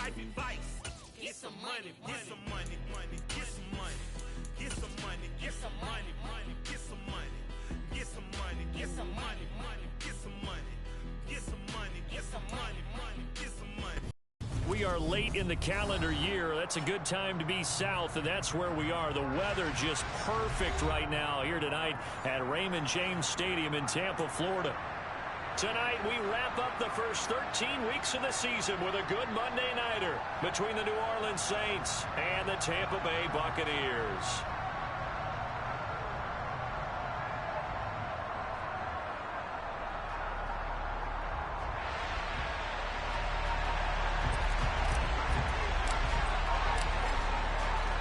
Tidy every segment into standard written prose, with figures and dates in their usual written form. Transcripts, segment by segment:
life advice. Get some money, get some money, money, get some money. Get some money, get some money, money, get some money. Get some money, get some money, money, get some money. Get some money, get some money, money, get some money. We are late in the calendar year. That's a good time to be south, and that's where we are. The weather just perfect right now here tonight at Raymond James Stadium in Tampa, Florida. Tonight, we wrap up the first 13 weeks of the season with a good Monday nighter between the New Orleans Saints and the Tampa Bay Buccaneers.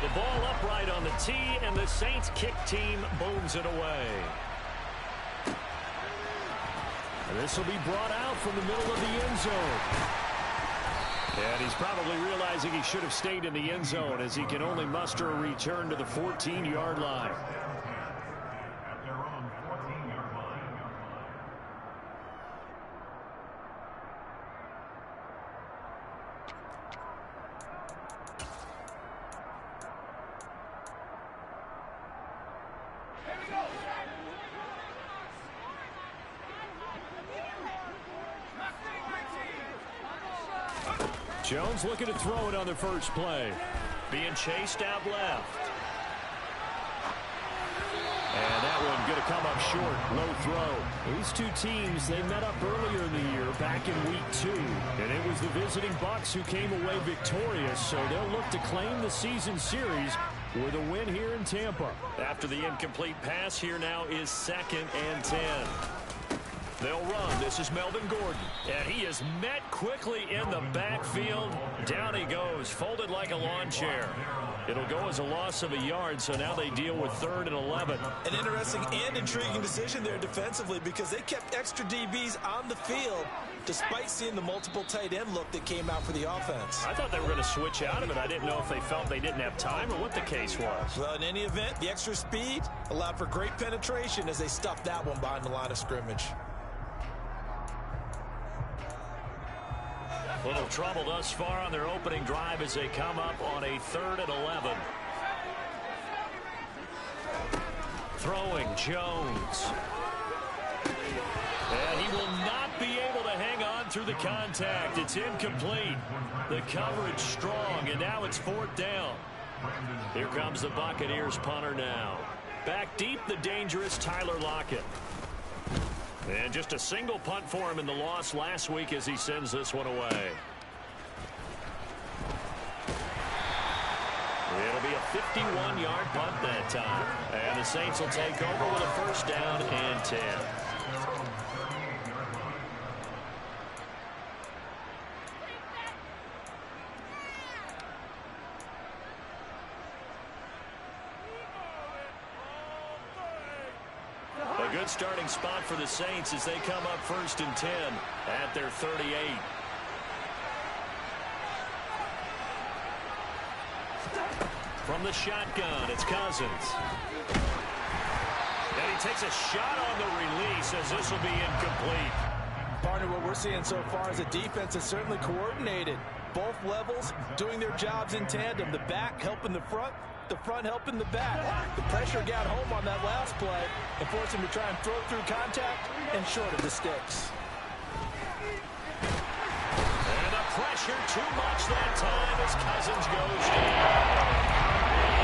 The ball upright on the tee, and the Saints kick team booms it away. And this will be brought out from the middle of the end zone. And he's probably realizing he should have stayed in the end zone as he can only muster a return to the 14-yard line. Jones looking to throw it on the first play. Being chased out left. And that one going to come up short. Low throw. These two teams, they met up earlier in the year, back in week 2. And it was the visiting Bucs who came away victorious, so they'll look to claim the season series with a win here in Tampa. After the incomplete pass, here now is 2nd and 10. They'll run. This is Melvin Gordon. And he is met quickly in the backfield. Down he goes, folded like a lawn chair. It'll go as a loss of a yard, so now they deal with 3rd and 11. An interesting and intriguing decision there defensively because they kept extra DBs on the field despite seeing the multiple tight end look that came out for the offense. I thought they were going to switch out of it. I didn't know if they felt they didn't have time or what the case was. Well, in any event, the extra speed allowed for great penetration as they stuffed that one behind the line of scrimmage. Little trouble thus far on their opening drive as they come up on a 3rd and 11. Throwing Jones. And he will not be able to hang on through the contact. It's incomplete. The coverage strong, and now it's 4th down. Here comes the Buccaneers punter now. Back deep, the dangerous Tyler Lockett. And just a single punt for him in the loss last week as he sends this one away. It'll be a 51-yard punt that time. And the Saints will take over with a 1st down and 10. A good starting spot for the Saints as they come up 1st and 10 at their 38. From the shotgun, it's Cousins. And he takes a shot on the release as this will be incomplete. Partner, what we're seeing so far is the defense is certainly coordinated. Both levels doing their jobs in tandem. The back helping the front helping the back. The pressure got home on that last play and forced him to try and throw through contact and short of the sticks. And the pressure too much that time as Cousins goes down.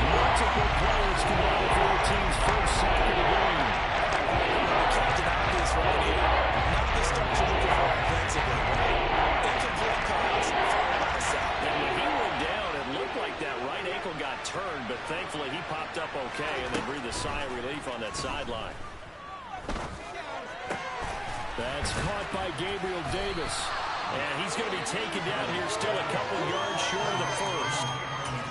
Multiple players combined for the team's first sack of the game. Captain Obvious right here. Not the start you're looking for offensively, right? Incomplete pass, followed by a sack. And when he went down, it looked like that right ankle got turned, but thankfully he popped up okay and they breathed a sigh of relief on that sideline. That's caught by Gabriel Davis. And he's going to be taken down here still a couple yards short of the first.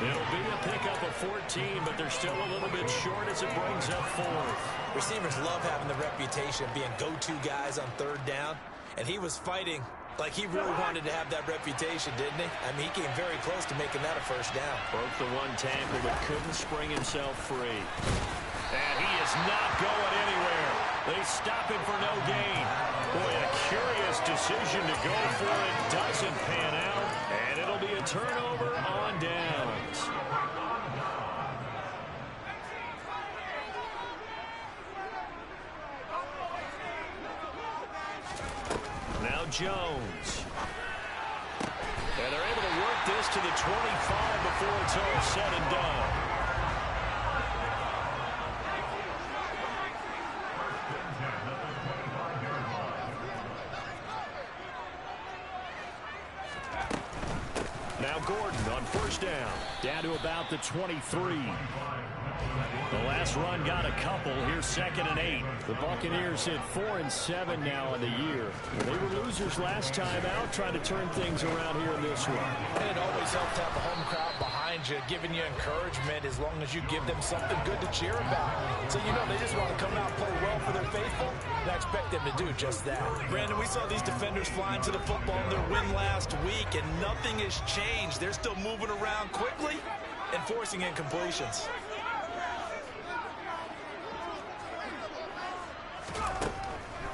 It'll be a pickup of 14, but they're still a little bit short as it brings up 4th. Receivers love having the reputation of being go-to guys on 3rd down, and he was fighting like he really wanted to have that reputation, didn't he? I mean, he came very close to making that a 1st down. Broke the one tackle, but couldn't spring himself free. And he is not going anywhere. They stop him for no gain. Boy, a curious decision to go for it. Doesn't pan out. And it'll be a turnover on downs. Now Jones. And they're able to work this to the 25 before it's all said and done. Now Gordon on first down to about the 23. The last run got a couple. Here's 2nd and 8. The Buccaneers hit 4-7 now in the year. They were losers last time out, trying to turn things around here in this one. And it always helps to have the home crowd behind you, giving you encouragement as long as you give them something good to cheer about. So you know they just want to come out and play well for their faithful, and I expect them to do just that. Brandon, we saw these defenders flying to the football in their win last week, and nothing has changed. They're still moving around quickly and forcing incompletions.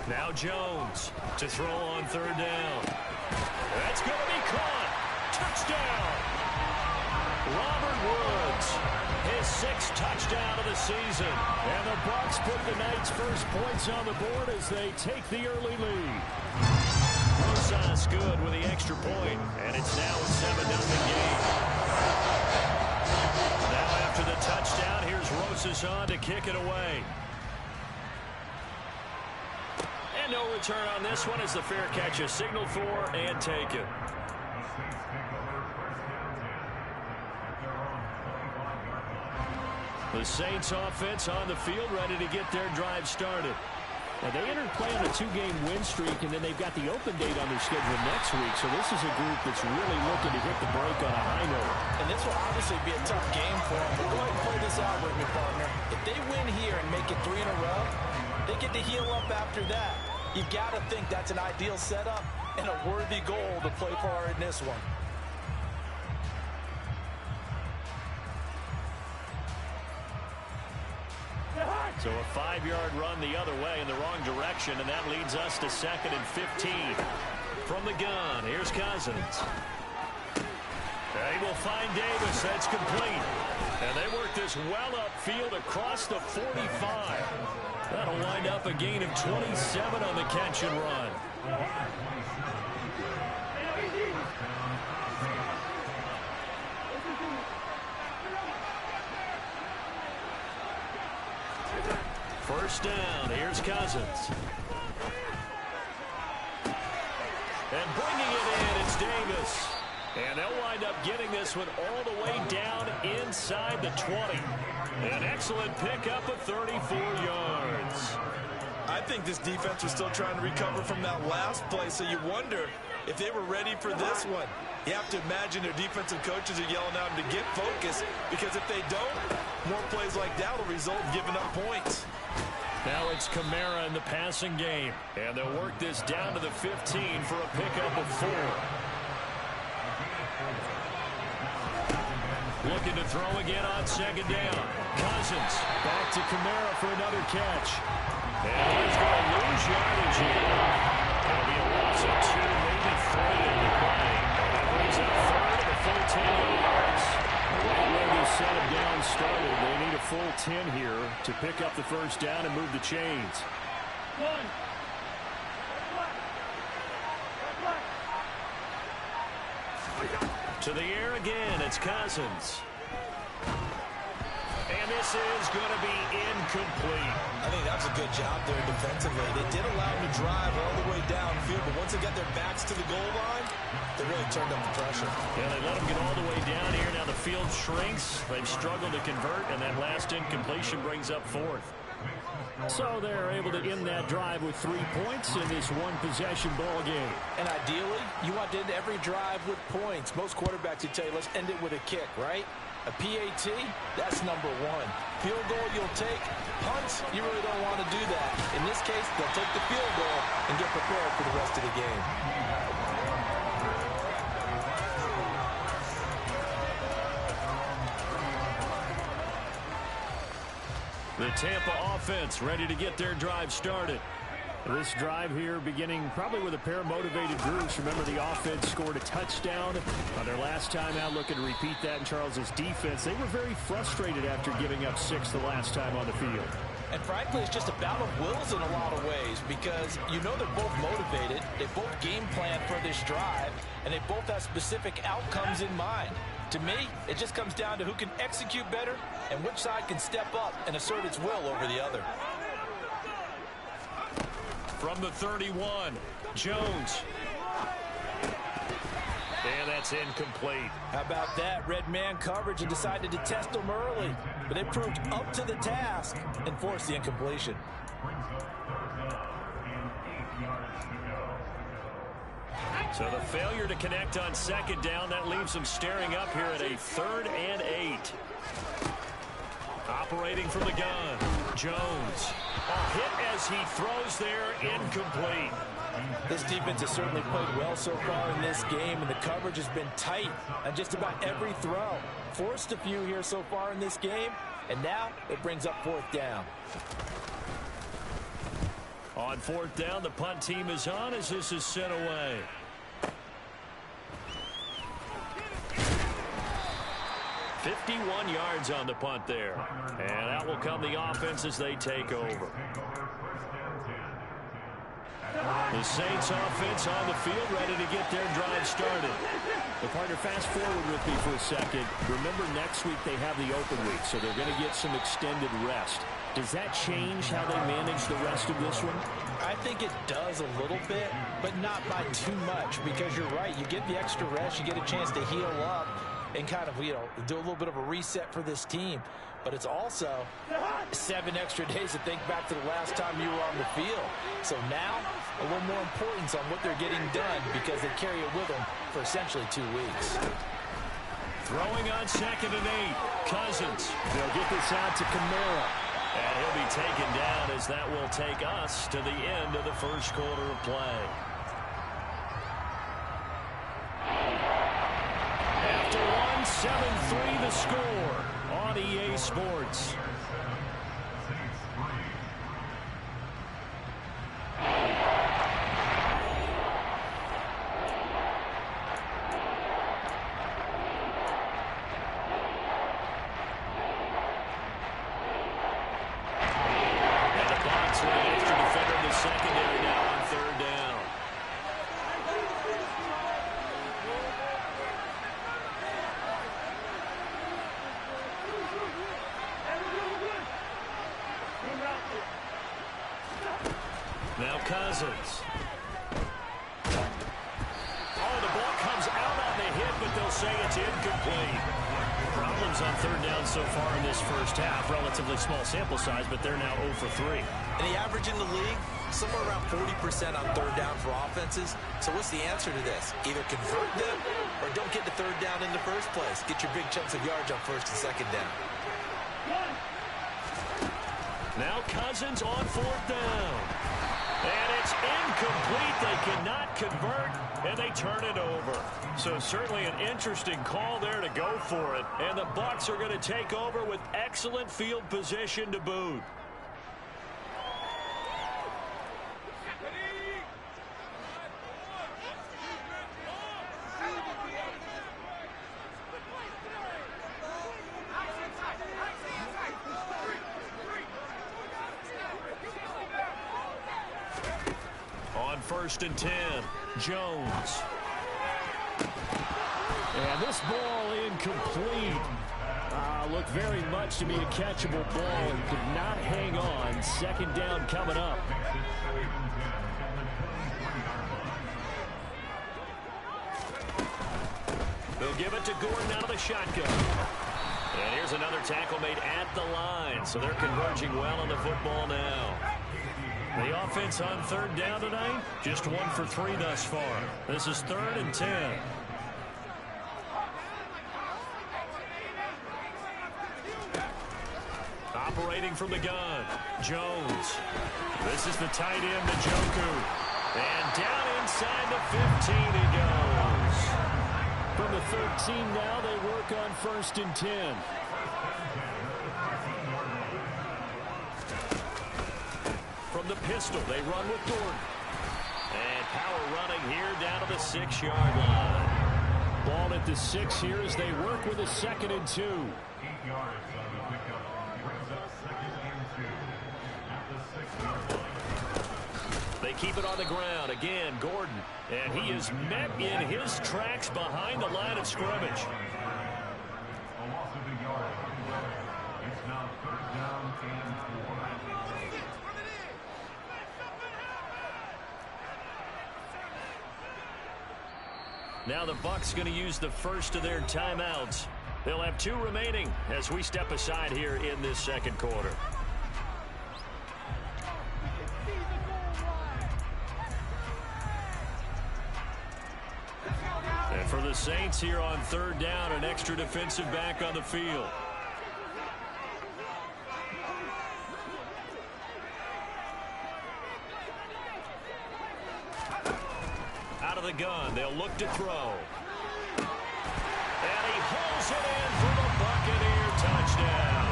Now Jones to throw on 3rd down. That's going to be caught. Touchdown. Robert Woods, his 6th touchdown of the season. And the Bucs put the night's first points on the board as they take the early lead. Rosas good with the extra point, and it's now a 7-0 game. Now after the touchdown, here's Rosas on to kick it away. No return on this one as the fair catch is signaled for and taken. The Saints offense on the field ready to get their drive started. Now they entered play on a 2-game win streak, and then they've got the open date on their schedule next week. So this is a group that's really looking to hit the break on a high note. And this will obviously be a tough game for them. But go ahead and play this out with me, partner. If they win here and make it 3 in a row, they get to heal up after that. You've got to think that's an ideal setup and a worthy goal to play for in this one. So a 5-yard run the other way in the wrong direction, and that leads us to 2nd and 15. From the gun, here's Cousins. They will find Davis. That's complete. And they work this well upfield across the 45. That'll wind up a gain of 27 on the catch and run. First down, here's Cousins. And bringing it in, it's Davis. And they'll wind up getting this one all the way down inside the 20. An excellent pickup of 34 yards. I think this defense was still trying to recover from that last play, so you wonder if they were ready for this one. You have to imagine their defensive coaches are yelling at them to get focused, because if they don't, more plays like that will result in giving up points. Now it's Kamara in the passing game, and they'll work this down to the 15 for a pickup of 4. Looking to throw again on 2nd down. Cousins back to Kamara for another catch. And he's going to lose yardage here. It'll be a loss of 2, maybe 3 in the play. And that brings up 3rd and a full 10 yards. Right where this set of downs started, they need a full 10 here to pick up the first down and move the chains. To the air again, it's Cousins. And this is going to be incomplete. I think that's a good job there defensively. They did allow them to drive all the way downfield, but once they got their backs to the goal line, they really turned up the pressure. Yeah, they let them get all the way down here. Now the field shrinks. They've struggled to convert, and that last incompletion brings up 4th. So they're able to end that drive with 3 points in this one-possession ball game. And ideally, you want to end every drive with points. Most quarterbacks would tell you, let's end it with a kick, right? A PAT, that's number 1. Field goal you'll take. Punts, you really don't want to do that. In this case, they'll take the field goal and get prepared for the rest of the game. The Tampa offense ready to get their drive started. This drive here beginning probably with a pair of motivated groups. Remember, the offense scored a touchdown on their last time out, looking to repeat that in Charles's defense. They were very frustrated after giving up 6 the last time on the field. And frankly, it's just a battle of wills in a lot of ways because you know they're both motivated, they both game plan for this drive, and they both have specific outcomes in mind. To me, it just comes down to who can execute better and which side can step up and assert its will over the other. From the 31, Jones. And that's incomplete. How about that? Red man coverage and decided to test them early. But they proved up to the task and forced the incompletion. So the failure to connect on second down, that leaves them staring up here at a 3rd and 8. Operating from the gun, Jones. A hit as he throws there, incomplete. This defense has certainly played well so far in this game, and the coverage has been tight on just about every throw. Forced a few here so far in this game, and now it brings up 4th down. On 4th down, the punt team is on as this is sent away. .51 yards on the punt there. And out will come the offense as they take over. The Saints offense on the field, ready to get their drive started. The partner, fast forward with me for a second. Remember, next week they have the open week, so they're going to get some extended rest. Does that change how they manage the rest of this one? I think it does a little bit, but not by too much, because you're right. You get the extra rest, you get a chance to heal up and kind of, do a little bit of a reset for this team. But it's also 7 extra days to think back to the last time you were on the field. So now, a little more importance on what they're getting done because they carry it with them for essentially 2 weeks. Throwing on 2nd and 8. Cousins. They'll get this out to Kamara. And he'll be taken down as that will take us to the end of the first quarter of play. After 7-3 the score on EA Sports. Now Cousins. Oh, the ball comes out on the hit, but they'll say it's incomplete. Problems on 3rd down so far in this first half. Relatively small sample size, but they're now 0 for 3. And the average in the league, somewhere around 40% on 3rd down for offenses. So what's the answer to this? Either convert them or don't get to 3rd down in the first place. Get your big chunks of yards on 1st and 2nd down. Now Cousins on 4th down. And it's incomplete. They cannot convert, and they turn it over. So certainly an interesting call there to go for it. And the Bucs are going to take over with excellent field position to boot. On 1st and 10, Jones. And this ball incomplete. Looked very much to be a catchable ball and could not hang on. 2nd down coming up. They'll give it to Gordon out of the shotgun. And here's another tackle made at the line. So they're converging well on the football now. The offense on 3rd down tonight, just 1 for 3 thus far. This is 3rd and 10. Operating from the gun, Jones. This is the tight end, Njoku. And down inside the 15 he goes. From the 13 now, they work on 1st and 10. From the pistol. They run with Gordon. And power running here down to the 6-yard line. Ball at the 6 here as they work with a 2nd and 2. 8 yards on the pickup. Brings up 2nd and 2 at the 6-yard line. They keep it on the ground. Again, Gordon. And he is met in his tracks behind the line of scrimmage. A loss of a yard. It's now 3rd down and 4. Now the Bucs going to use the first of their timeouts. They'll have 2 remaining as we step aside here in this 2nd quarter. And for the Saints here on 3rd down, an extra defensive back on the field. Out of the gun, they'll look to throw. And he hauls it in for the Buccaneer touchdown.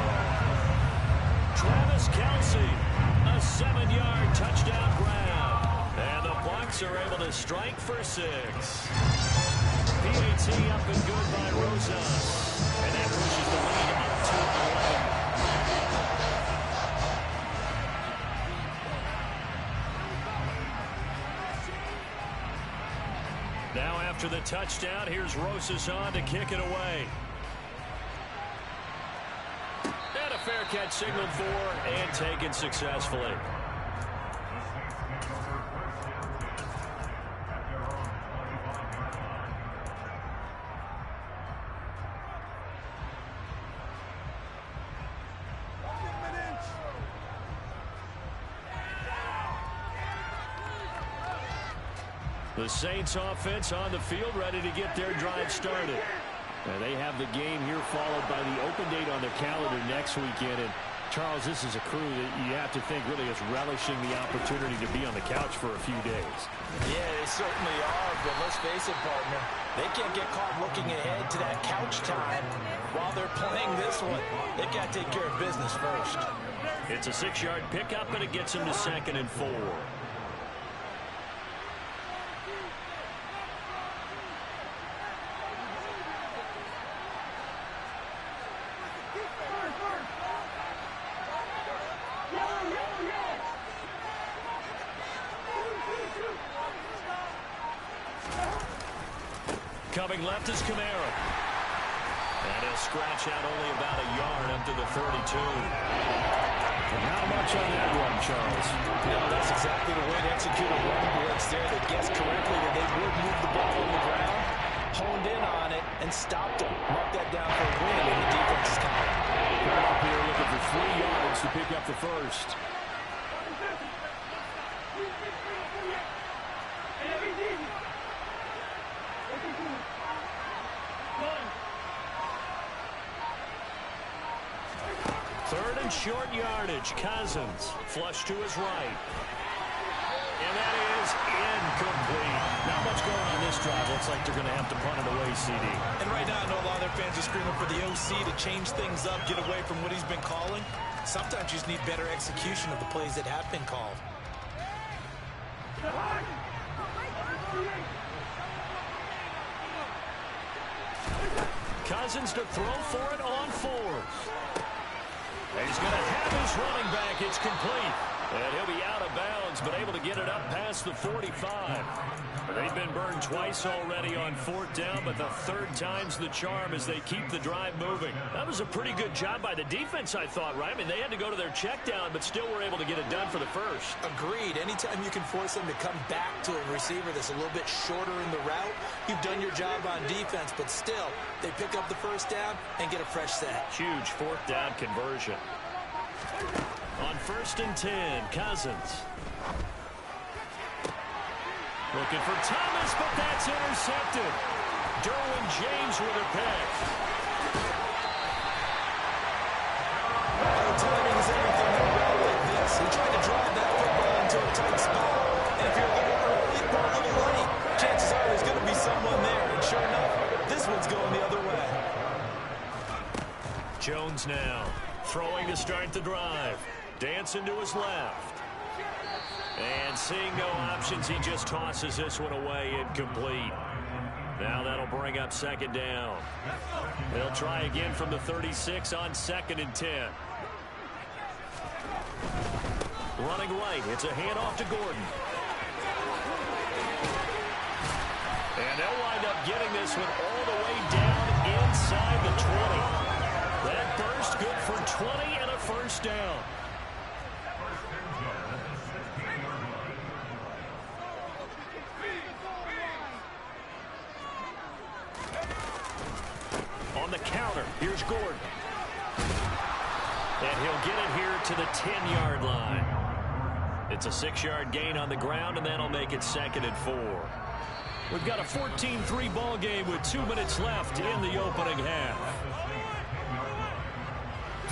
Travis Kelce, a 7-yard touchdown grab. And the Bucs are able to strike for 6. PAT up and good by Rosas. And that pushes the lead up to 11. Now after the touchdown, here's Rosas on to kick it away. And a fair catch signaled for and taken successfully. The Saints offense on the field ready to get their drive started. And they have the game here followed by the open date on their calendar next weekend. And Charles, this is a crew that you have to think really is relishing the opportunity to be on the couch for a few days. Yeah, they certainly are, but let's face it, partner. They can't get caught looking ahead to that couch time while they're playing this one. They got to take care of business first. It's a 6-yard pickup, and it gets them to 2nd and 4. Coming left is Kamara. And he'll scratch out only about a yard up to the 32. And not much on that run, Charles. No, that's exactly the way to execute a run blitz there. They guessed correctly that they would move the ball on the ground, honed in on it, and stopped them. Mark that down for a win in the defense's column. Right up here looking for 3 yards to pick up the first. Third and short yardage. Cousins flush to his right. And that is incomplete. Not much going on this drive. Looks like they're going to have to punt it away, CD. And right now, I know a lot of their fans are screaming for the OC to change things up, get away from what he's been calling. Sometimes you just need better execution of the plays that have been called. Cousins to throw for it on 4th. And he's going to have his running back. It's complete. And he'll be out of bounds, but able to get it up past the 45. They've been burned twice already on 4th down, but the 3rd time's the charm as they keep the drive moving. That was a pretty good job by the defense, I thought, right? I mean, they had to go to their check down, but still were able to get it done for the first. Agreed. Anytime you can force them to come back to a receiver that's a little bit shorter in the route, you've done your job on defense, but still, they pick up the 1st down and get a fresh set. Huge 4th down conversion. On 1st and 10, Cousins. Looking for Thomas, but that's intercepted. Derwin James with a pick. Timing is everything in a route like this. He tried to drive that football into a tight spot. And if you're a little early or a little late, chances are there's going to be someone there. And sure enough, this one's going the other way. Jones now throwing to start the drive. Dancing to his left. And seeing no options, he just tosses this one away incomplete. Now that'll bring up second down. They'll try again from the 36 on 2nd and 10. Running right, it's a handoff to Gordon. And they'll wind up getting this one all the way down inside the 20. That burst good for 20 and a first down. On the counter, here's Gordon. And he'll get it here to the 10-yard line. It's a 6-yard gain on the ground, and that'll make it 2nd and 4. We've got a 14-3 ball game with 2 minutes left in the opening half.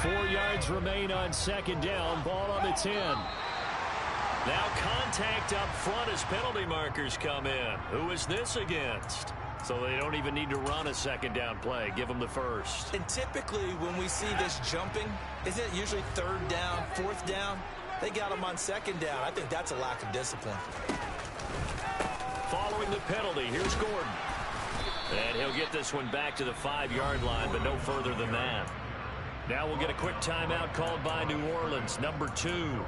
4 yards remain on 2nd down. Ball on the 10. Now contact up front as penalty markers come in. Who is this against? So they don't even need to run a 2nd down play. Give them the first. And typically when we see this jumping, isn't it usually 3rd down, 4th down? They got him on 2nd down. I think that's a lack of discipline. Following the penalty, here's Gordon. And he'll get this one back to the 5-yard line, but no further than that. Now we'll get a quick timeout called by New Orleans, number 2.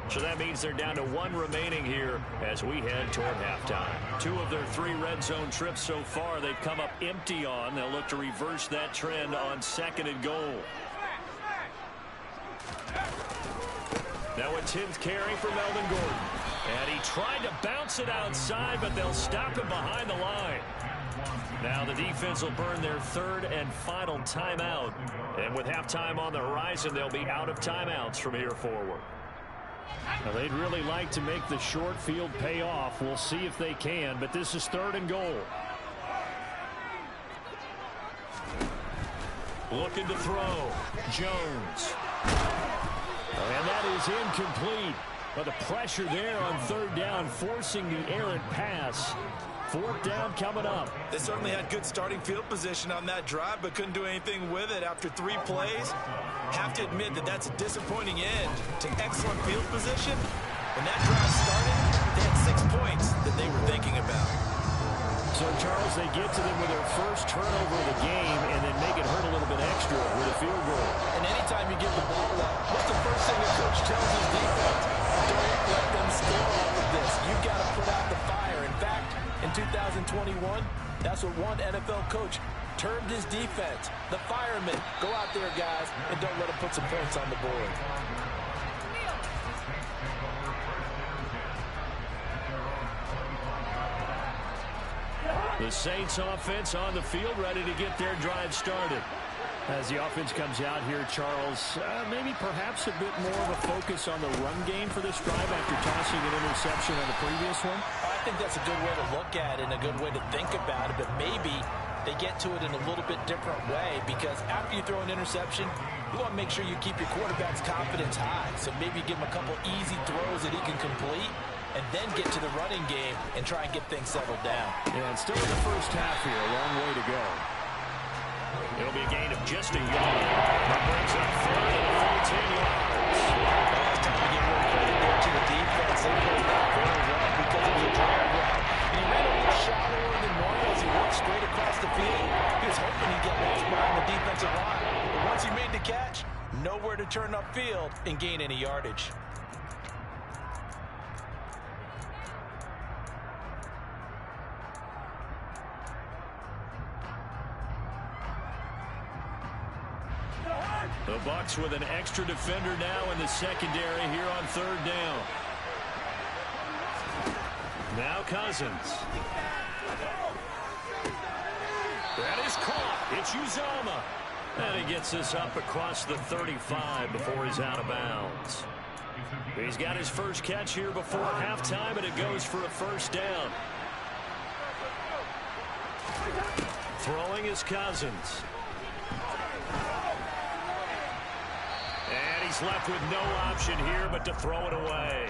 So that means they're down to 1 remaining here as we head toward halftime. 2 of their 3 red zone trips so far they've come up empty on. They'll look to reverse that trend on 2nd and goal. Now a 10th carry for Melvin Gordon. And he tried to bounce it outside, but they'll stop him behind the line. Now the defense will burn their 3rd and final timeout. And with halftime on the horizon, they'll be out of timeouts from here forward. Now, they'd really like to make the short field pay off. We'll see if they can, but this is 3rd and goal. Looking to throw. Jones. And that is incomplete. But the pressure there on 3rd down, forcing the errant pass. 4th down coming up. They certainly had good starting field position on that drive, but couldn't do anything with it after 3 plays. Have to admit that that's a disappointing end to excellent field position. When that drive started, they had 6 points that they were thinking about. So, Charles, they get to them with their first turnover of the game and then make it hurt a little bit extra with a field goal. And anytime you give the ball up, what's the first thing the coach tells his defense? Don't let them score off of this. You've got to put out the fire. In fact, in 2021, that's what one NFL coach termed his defense. The firemen. Go out there, guys, and don't let them put some points on the board. The Saints offense on the field, ready to get their drive started. As the offense comes out here, Charles, maybe perhaps a bit more of a focus on the run game for this drive after tossing an interception on the previous one? I think that's a good way to look at it and a good way to think about it, but maybe they get to it in a little bit different way, because after you throw an interception, you want to make sure you keep your quarterback's confidence high. So maybe give him a couple easy throws that he can complete, and then get to the running game and try and get things settled down. Yeah, and still in the first half here, a long way to go. It'll be a gain of just a yard. That brings up 3rd and a full 10 yards. Well, it's time to give more credit there to the defense. They played that very well because it was a drag route. And he ran a little shallower than normal as he went straight across the field. He was hoping he'd get lost behind the defensive line. But once he made the catch, nowhere to turn upfield and gain any yardage. The Bucs with an extra defender now in the secondary here on 3rd down. Now Cousins. That is caught. It's Uzomah. And he gets this up across the 35 before he's out of bounds. He's got his first catch here before halftime, and it goes for a first down. Throwing is Cousins. And he's left with no option here but to throw it away.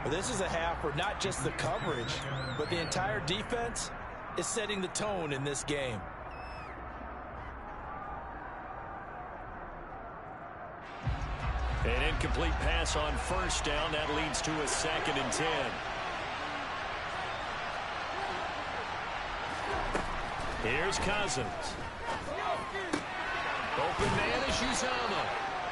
Well, this is a half where not just the coverage, but the entire defense is setting the tone in this game. An incomplete pass on first down. That leads to a 2nd and 10. Here's Cousins. Open man is Uzama.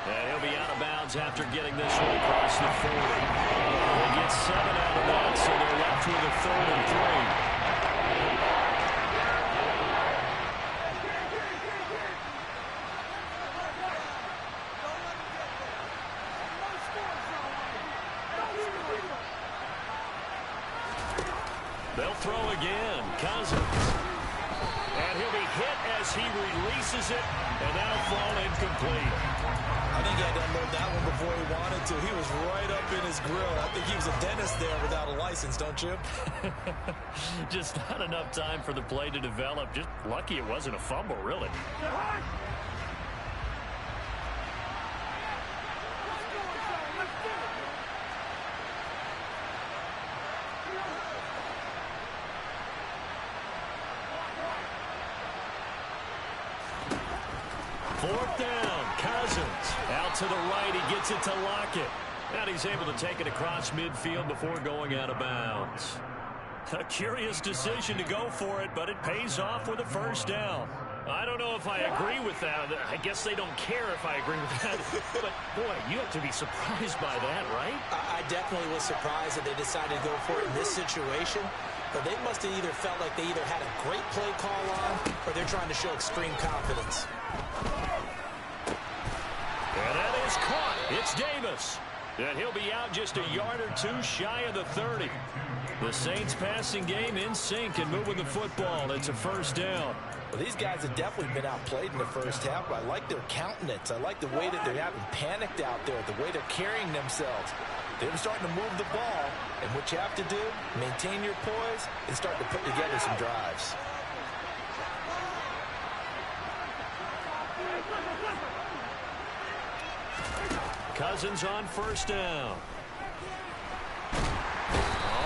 And he'll be out of bounds after getting this one across the 40. They get 7 out of that, so they're left with a 3rd and 3. They'll throw again. Cousins. And he'll be hit as he releases it, and that'll fall incomplete. I think he had to unload that one before he wanted to. He was right up in his grill. I think he was a dentist there without a license, don't you? Just not enough time for the play to develop. Just lucky it wasn't a fumble, really. Fourth down, Cousins. Out to the right, he gets it to Lockett. And he's able to take it across midfield before going out of bounds. A curious decision to go for it, but it pays off with a first down. I don't know if I agree with that. I guess they don't care if I agree with that. But, boy, you have to be surprised by that, right? I definitely was surprised that they decided to go for it in this situation. But they must have either felt like they either had a great play call on or they're trying to show extreme confidence. And that is caught. It's Davis. And he'll be out just a yard or two shy of the 30. The Saints passing game in sync and moving the football. It's a first down. Well, these guys have definitely been outplayed in the first half, but I like their countenance. I like the way that they're having panicked out there, the way they're carrying themselves. They're starting to move the ball, and what you have to do, maintain your poise and start to put together some drives. Cousins on first down.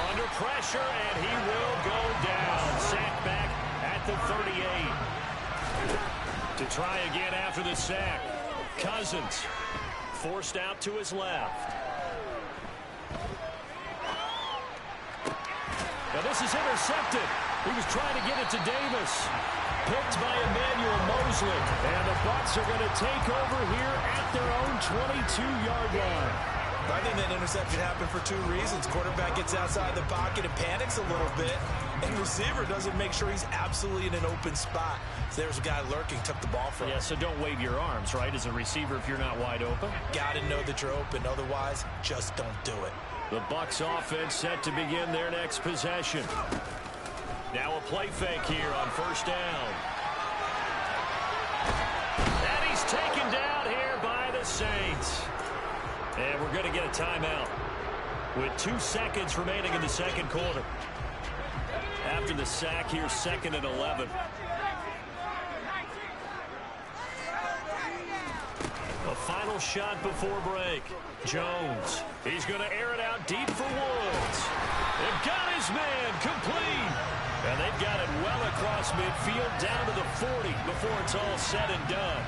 Under pressure, and he will go down. Sacked back at the 38. To try again after the sack. Cousins forced out to his left. Now this is intercepted. He was trying to get it to Davis. Picked by Emmanuel Mosley. And the Bucs are going to take over here at their own 22-yard line. I think that interception happened for two reasons. Quarterback gets outside the pocket and panics a little bit. And receiver doesn't make sure he's absolutely in an open spot. So there's a guy lurking, took the ball from him. Yeah, so don't wave your arms, right, as a receiver if you're not wide open. Got to know that you're open. Otherwise, just don't do it. The Bucs offense set to begin their next possession. Now a play fake here on first down. And he's taken down here by the Saints. And we're going to get a timeout with 2 seconds remaining in the second quarter. After the sack here, 2nd and 11. A final shot before break. Jones. He's going to air it out deep for Woods. They've got his man complete. And they've got it well across midfield down to the 40 before it's all said and done.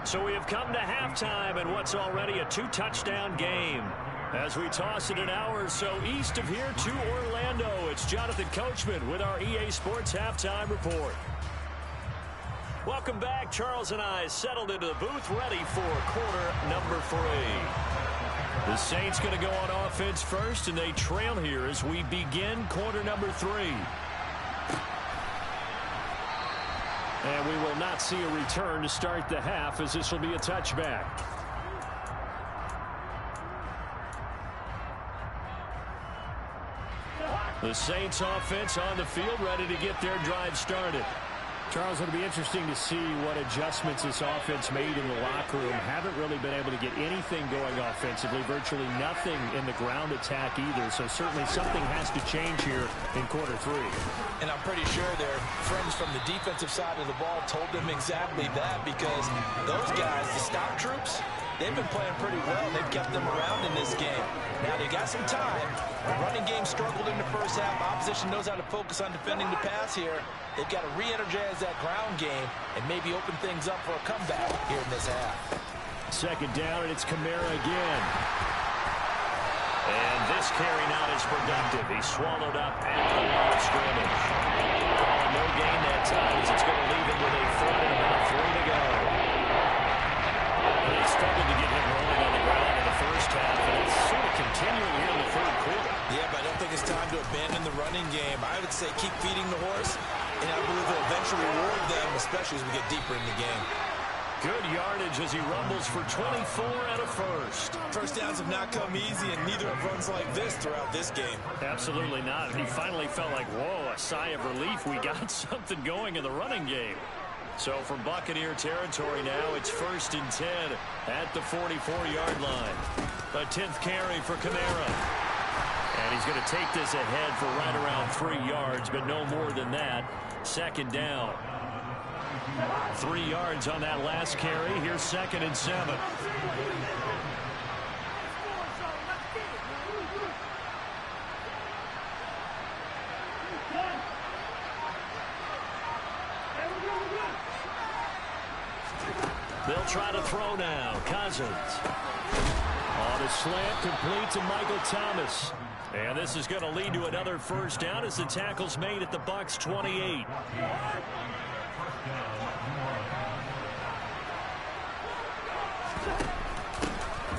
So we have come to halftime in what's already a 2-touchdown game. As we toss it an hour or so east of here to Orlando, it's Jonathan Coachman with our EA Sports Halftime Report. Welcome back. Charles and I settled into the booth ready for quarter number 3. The Saints going to go on offense first, and they trail here as we begin quarter number 3. And we will not see a return to start the half, as this will be a touchback. The Saints offense on the field, ready to get their drive started. Charles, it'll be interesting to see what adjustments this offense made in the locker room. Haven't really been able to get anything going offensively, virtually nothing in the ground attack either. So certainly something has to change here in quarter 3. And I'm pretty sure their friends from the defensive side of the ball told them exactly that, because those guys, the stop troops, they've been playing pretty well. They've kept them around in this game. Now they got some time. The running game struggled in the first half. Opposition knows how to focus on defending the pass here. They've got to re-energize that ground game and maybe open things up for a comeback here in this half. Second down, and it's Kamara again. And this carry not as productive. He's swallowed up at the line of scrimmage. No gain that time as it's going to leave him with a third and about 3 to go. They struggled to get him rolling on the ground in the first half, and it's sort of continuing here in the third quarter. Yeah, but I don't think it's time to abandon the running game. I would say keep feeding the horse, and I believe it'll eventually reward them, especially as we get deeper in the game. Good yardage as he rumbles for 24 and a first. First downs have not come easy, and neither have runs like this throughout this game. Absolutely not. He finally felt like, whoa, a sigh of relief. We got something going in the running game. So from Buccaneer territory now, it's 1st and 10 at the 44-yard line. A 10th carry for Kamara. And he's going to take this ahead for right around 3 yards, but no more than that. Second down. 3 yards on that last carry. Here's 2nd and 7. They'll try to throw now. Cousins. On a slant, complete to Michael Thomas. And this is going to lead to another first down as the tackle's made at the Bucs 28.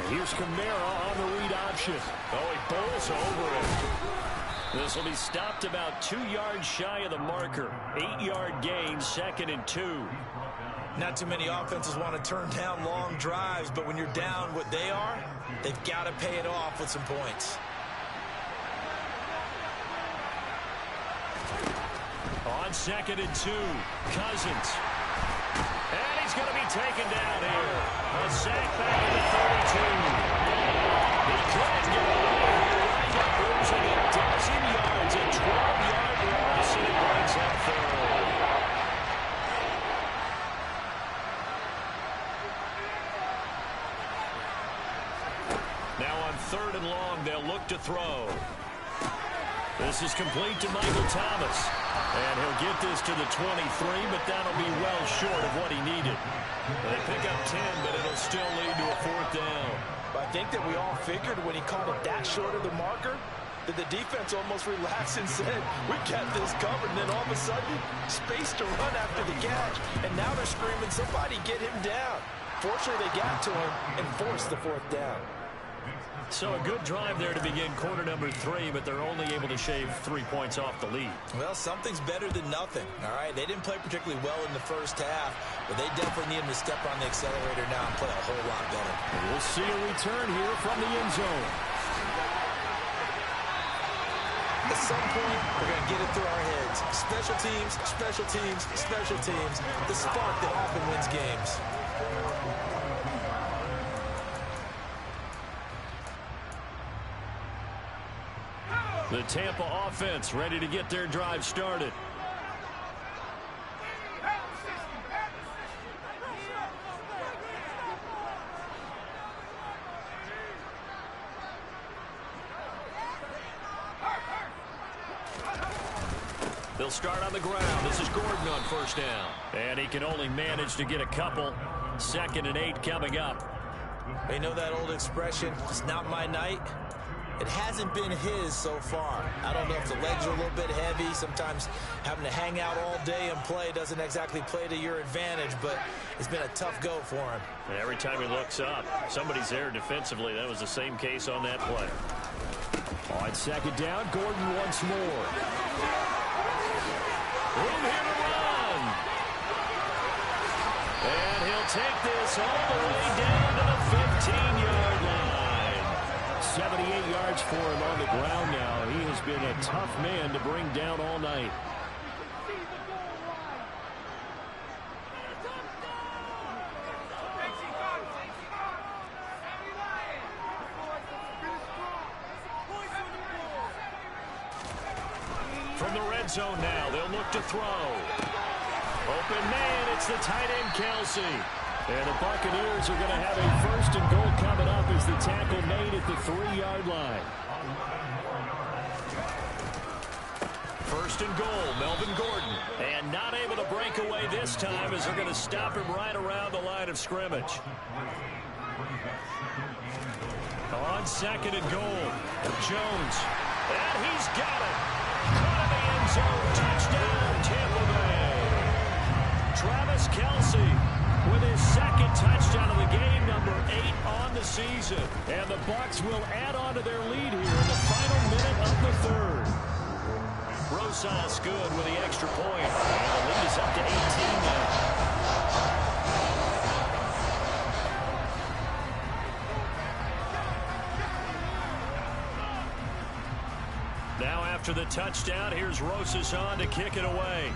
Here's Kamara on the read option. Oh, he bowls over it. This will be stopped about 2 yards shy of the marker. 8-yard gain, 2nd and 2. Not too many offenses want to turn down long drives, but when you're down what they are, they've got to pay it off with some points. On 2nd and 2, Cousins. And he's going to be taken down here. A sack back at the 32. He couldn't get away here. Right up losing a dozen yards. A 12-yard loss, and it brings up third. Now on 3rd and long, they'll look to throw. This is complete to Michael Thomas. And he'll get this to the 23, but that'll be well short of what he needed. They pick up 10, but it'll still lead to a 4th down. But I think that we all figured when he called it that short of the marker, that the defense almost relaxed and said, we got this covered. And then all of a sudden, space to run after the catch. And now they're screaming, somebody get him down. Fortunately, they got to him and forced the 4th down. So a good drive there to begin quarter number 3, but they're only able to shave 3 points off the lead. Well, something's better than nothing, all right? They didn't play particularly well in the first half, but they definitely need him to step on the accelerator now and play a whole lot better. We'll see a return here from the end zone. At some point, we're going to get it through our heads. Special teams, special teams, special teams. The spark that often wins games. The Tampa offense ready to get their drive started. They'll start on the ground. This is Gordon on 1st down. And he can only manage to get a couple. 2nd and 8 coming up. You know that old expression, it's not my night? It hasn't been his so far. I don't know if the legs are a little bit heavy. Sometimes having to hang out all day and play doesn't exactly play to your advantage, but it's been a tough go for him. And every time he looks up, somebody's there defensively. That was the same case on that play. On 2nd down, Gordon once more. Room here to run. And he'll take this all the way down to the 15-yard line. 78 yards for him on the ground now. He has been a tough man to bring down all night. From the red zone now, they'll look to throw. Open man, it's the tight end Kelsey. And the Buccaneers are going to have a 1st and goal coming up as the tackle made at the 3-yard line. 1st and goal, Melvin Gordon. And not able to break away this time as they're going to stop him right around the line of scrimmage. On 2nd and goal, Jones. And he's got it. Caught in the end zone. Touchdown, Tampa Bay. Travis Kelce with his 2nd touchdown of the game, number 8 on the season. And the Bucs will add on to their lead here in the final minute of the 3rd. Rosas good with the extra point. And the lead is up to 18 now. Now after the touchdown, here's Rosas on to kick it away.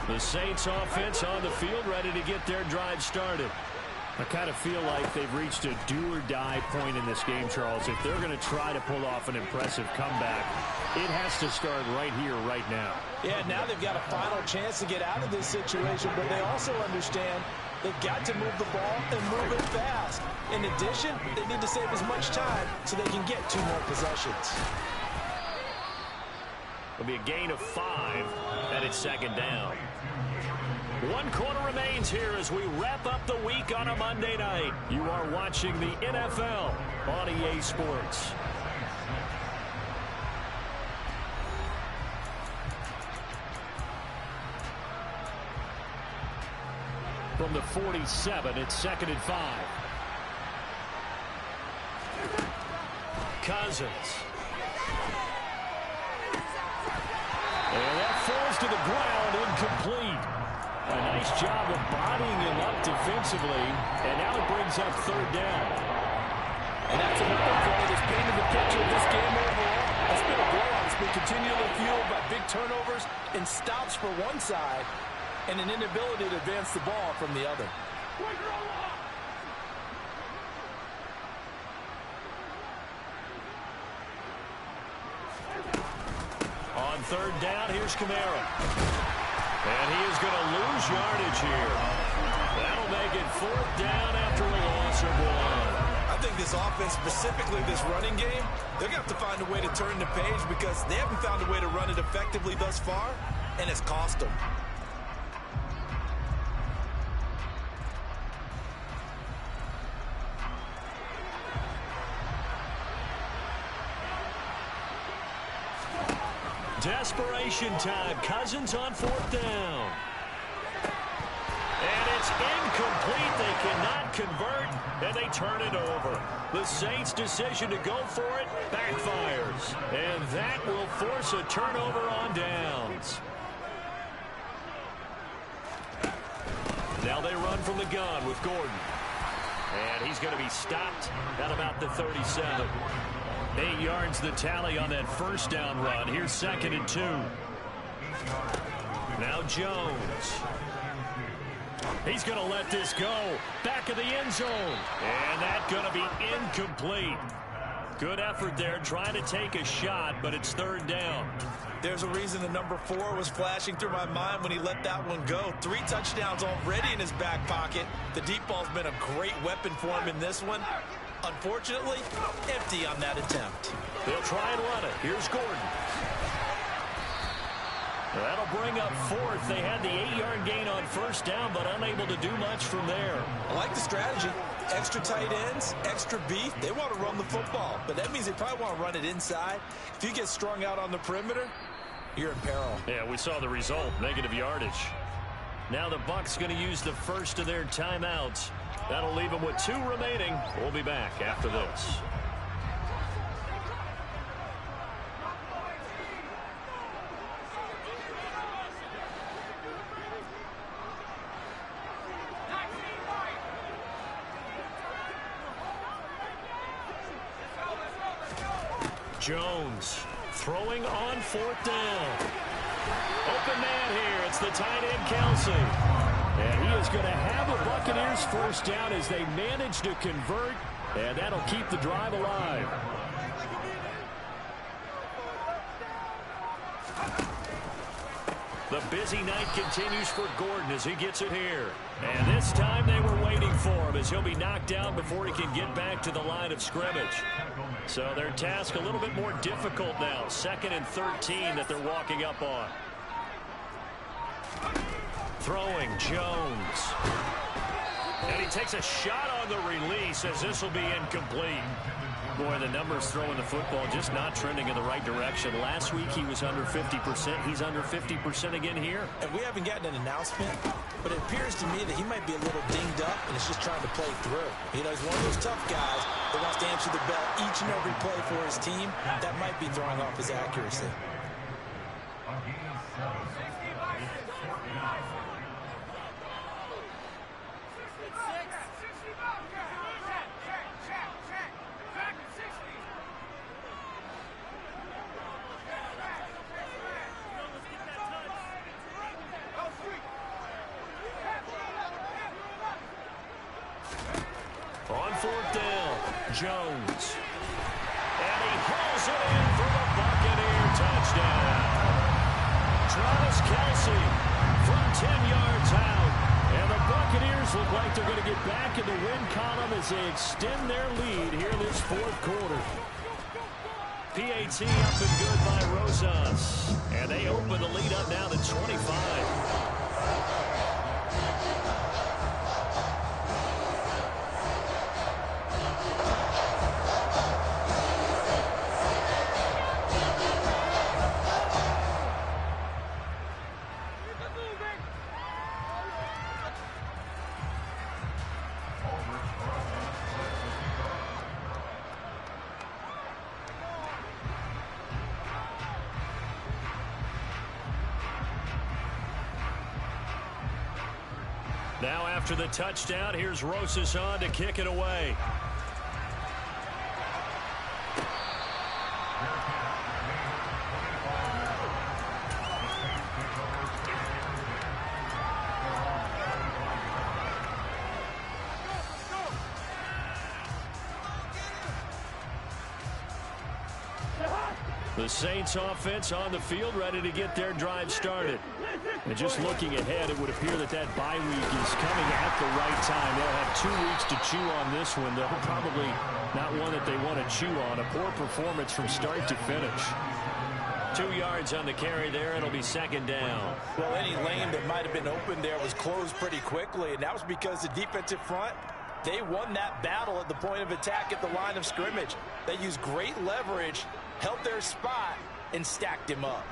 The Saints offense on the field, ready to get their drive started. I kind of feel like they've reached a do-or-die point in this game, Charles. If they're going to try to pull off an impressive comeback, it has to start right here, right now. Yeah, now they've got a final chance to get out of this situation, but they also understand they've got to move the ball and move it fast. In addition, they need to save as much time so they can get 2 more possessions. It'll be a gain of 5, and it's 2nd down. 1 quarter remains here as we wrap up the week on a Monday night. You are watching the NFL on EA Sports. From the 47, it's 2nd and 5. Cousins. And that falls to the ground, incomplete. A nice job of bodying him up defensively, and now it brings up 3rd down. And that's another play that's painted the picture of this game overall. It's been a blowout. It's been continually fueled by big turnovers and stops for one side and an inability to advance the ball from the other. On 3rd down, here's Kamara. And he is going to lose yardage here. That'll make it 4th down after a loss of 1. I think this offense, specifically this running game, they're going to have to find a way to turn the page because they haven't found a way to run it effectively thus far, and it's cost them. Desperation time. Cousins on 4th down. And it's incomplete. They cannot convert, and they turn it over. The Saints' decision to go for it backfires. And that will force a turnover on downs. Now they run from the gun with Gordon. And he's going to be stopped at about the 37. 8 yards the tally on that 1st down run. Here's 2nd and 2. Now Jones. He's going to let this go. Back of the end zone. And that's going to be incomplete. Good effort there trying to take a shot, but it's 3rd down. There's a reason the number 4 was flashing through my mind when he let that one go. 3 touchdowns already in his back pocket. The deep ball's been a great weapon for him in this one. Unfortunately, empty on that attempt. They'll try and run it. Here's Gordon. That'll bring up 4th. They had the 8-yard gain on 1st down, but unable to do much from there. I like the strategy. Extra tight ends, extra beef. They want to run the football, but that means they probably want to run it inside. If you get strung out on the perimeter, you're in peril. Yeah, we saw the result, negative yardage. Now the Bucs going to use the first of their timeouts. That'll leave them with 2 remaining. We'll be back after this. Jones throwing on 4th down. Open man here. It's the tight end, Kelce. And he is going to have a Buccaneers 1st down as they manage to convert And that'll keep the drive alive. The busy night continues for Gordon as he gets it here. And this time they were waiting for him as he'll be knocked down before he can get back to the line of scrimmage. So their task a little bit more difficult now. 2nd and 13 that they're walking up on. Throwing Jones. And he takes a shot on the release as this will be incomplete. Boy, the numbers throwing the football just not trending in the right direction. Last week he was under 50%. He's under 50% again here. And we haven't gotten an announcement, but it appears to me that he might be a little dinged up and is just trying to play through. You know, he's one of those tough guys that wants to answer the bell each and every play for his team. That might be throwing off his accuracy. On 4th down, Jones. And he hauls it in for the Buccaneer touchdown. Travis Kelce from 10 yards out. And the Buccaneers look like they're going to get back in the win column as they extend their lead here this 4th quarter. PAT up and good by Rosas. And they open the lead up now to 25. Now after the touchdown, here's Rosas on to kick it away. The Saints offense on the field ready to get their drive started. And just looking ahead, it would appear that that bye week is coming at the right time. They'll have 2 weeks to chew on this one, though. Probably not one that they want to chew on. A poor performance from start to finish. 2 yards on the carry there. It'll be 2nd down. Well, any lane that might have been open there was closed pretty quickly, and that was because the defensive front, they won that battle at the point of attack at the line of scrimmage. They used great leverage, held their spot, and stacked him up.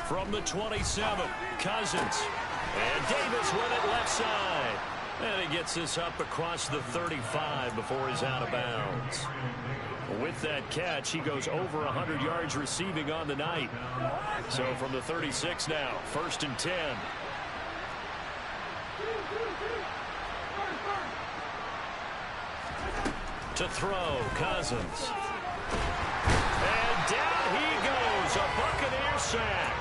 From the 27, Cousins. And Davis with it left side. And he gets this up across the 35 before he's out of bounds. With that catch, he goes over 100 yards receiving on the night. So from the 36 now, 1st and 10. To throw, Cousins. And down he goes, a Buccaneer sack.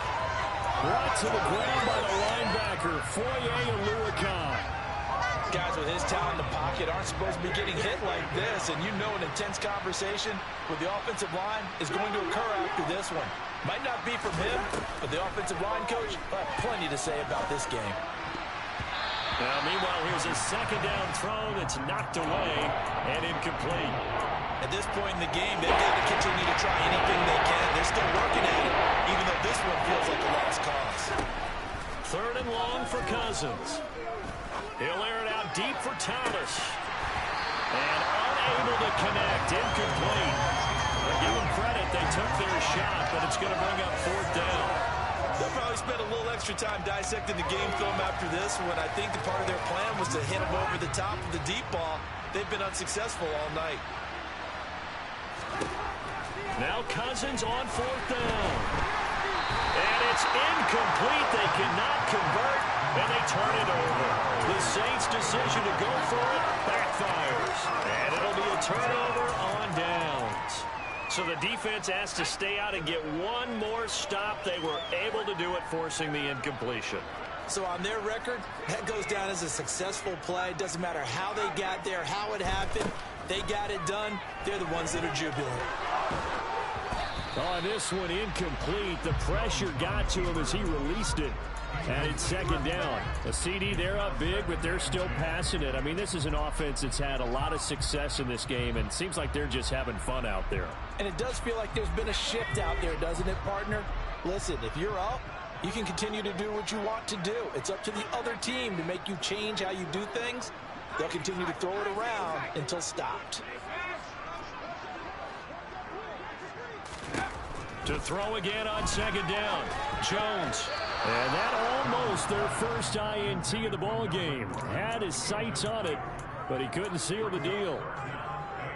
Brought to the ground by the linebacker, Foye Oluokun. Guys with his talent in the pocket aren't supposed to be getting hit like this, and you know an intense conversation with the offensive line is going to occur after this one. Might not be from him, but the offensive line coach will have plenty to say about this game. Now, meanwhile, here's a 2nd down throw that's knocked away and incomplete. At this point in the game, they've got to continue to try anything they can. They're still working at it, even though this one feels like a lost cause. 3rd and long for Cousins. He'll air it out deep for Thomas. And unable to connect, incomplete. But give them credit, they took their shot, but it's going to bring up 4th down. They'll probably spend a little extra time dissecting the game film after this one. I think the part of their plan was to hit them over the top of the deep ball. They've been unsuccessful all night. Now Cousins on 4th down. And it's incomplete. They cannot convert, and they turn it over. The Saints' decision to go for it backfires. And it'll be a turnover on downs. So the defense has to stay out and get one more stop. They were able to do it, forcing the incompletion. So on their record, that goes down as a successful play. Doesn't matter how they got there, how it happened. They got it done. They're the ones that are jubilant. On this one, incomplete. The pressure got to him as he released it. And it's second down. A CD, they're up big, but they're still passing it. I mean, this is an offense that's had a lot of success in this game, and it seems like they're just having fun out there. And it does feel like there's been a shift out there, doesn't it, partner? Listen, if you're up, you can continue to do what you want to do. It's up to the other team to make you change how you do things. They'll continue to throw it around until stopped. To throw again on second down, Jones. And that almost their first INT of the ball game. Had his sights on it, but he couldn't seal the deal.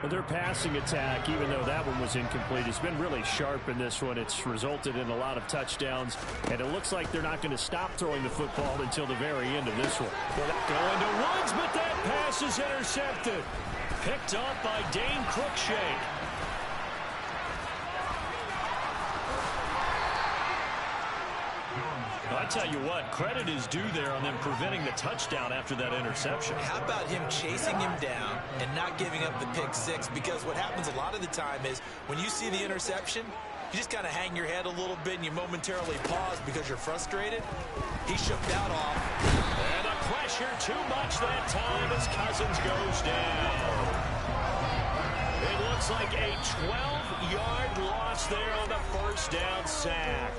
But their passing attack, even though that one was incomplete, has been really sharp in this one. It's resulted in a lot of touchdowns, and it looks like they're not going to stop throwing the football until the very end of this one. Going to Woods, but that pass is intercepted. Picked off by Dane Cruikshank. I tell you what, credit is due there on them preventing the touchdown after that interception. How about him chasing him down and not giving up the pick six? Because what happens a lot of the time is when you see the interception, you just kind of hang your head a little bit and you momentarily pause because you're frustrated. He shook that off. And the pressure too much that time as Cousins goes down. It looks like a 12-yard loss there on the first down sack.